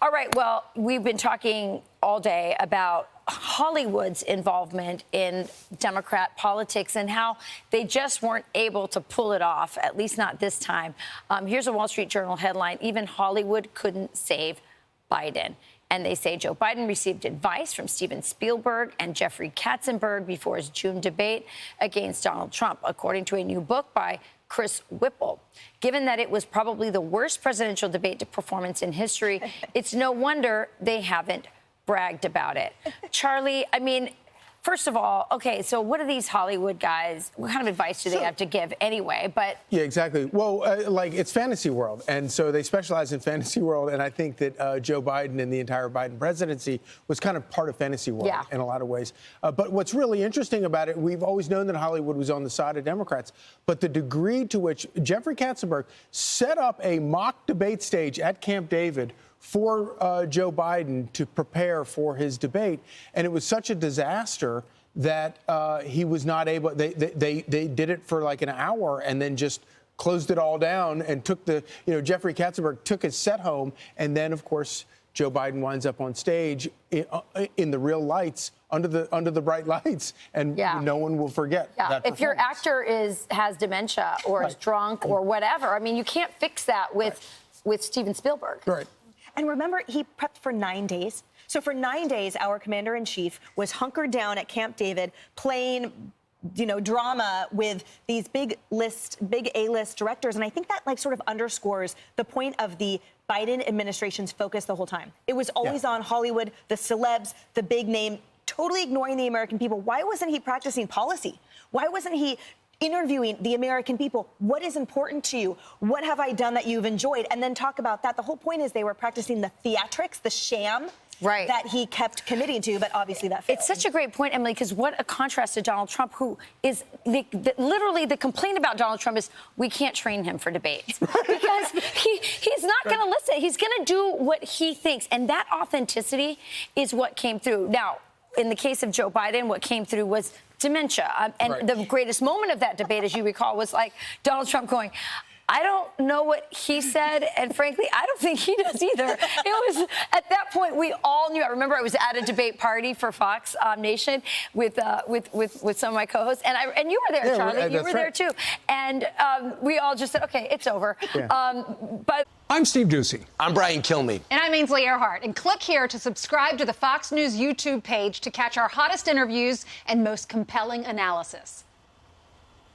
All right, well, we've been talking all day about Hollywood's involvement in Democrat politics and how they just weren't able to pull it off, at least not this time. Here's a Wall Street Journal headline: even Hollywood couldn't save Biden. And they say Joe Biden received advice from Steven Spielberg and Jeffrey Katzenberg before his June debate against Donald Trump, according to a new book by Chris Whipple. Given that it was probably the worst presidential debate performance in history, it's no wonder they haven't bragged about it. Charlie, I mean, first of all, okay, so what are these Hollywood guys? What kind of advice do they have to give anyway? But yeah, exactly. Well, like, it's fantasy world, and so they specialize in fantasy world, and I think that Joe Biden and the entire Biden presidency was kind of part of fantasy world in a lot of ways. But what's really interesting about it, we've always known that Hollywood was on the side of Democrats, but the degree to which Jeffrey Katzenberg set up a mock debate stage at Camp David for Joe Biden to prepare for his debate. And it was such a disaster that he was not able, they did it for like an hour and then just closed it all down and took Jeffrey Katzenberg took his set home. And then, of course, Joe Biden winds up on stage in the real lights, under the bright lights, and no one will forget that. If your actor has dementia or is drunk or whatever, I mean, you can't fix that with Steven Spielberg. Right. And remember, he prepped for 9 days. So for 9 days, our commander-in-chief was hunkered down at Camp David, playing, drama with these big A-list directors. And I think that sort of underscores the point of the Biden administration's focus the whole time. It was always on Hollywood, the celebs, the big name, totally ignoring the American people. Why wasn't he practicing policy? Why wasn't he interviewing the American people? What is important to you? What have I done that you've enjoyed? And then talk about that. The whole point is they were practicing the theatrics, the sham that he kept committing to, but obviously that failed. It's such a great point, Emily, because what a contrast to Donald Trump, who is literally the complaint about Donald Trump is we can't train him for debates because he's not going to listen. He's going to do what he thinks. And that authenticity is what came through. Now, in the case of Joe Biden, what came through was dementia. And the greatest moment of that debate, as you recall, was like Donald Trump going, I don't know what he said, and frankly, I don't think he does either. It was, at that point, we all knew. I remember I was at a debate party for Fox Nation with some of my co-hosts, and you were there, Charlie. You were there, too. And we all just said, okay, it's over. But I'm Steve Doocy. I'm Brian Kilmeade. And I'm Ainsley Earhart. And click here to subscribe to the Fox News YouTube page to catch our hottest interviews and most compelling analysis.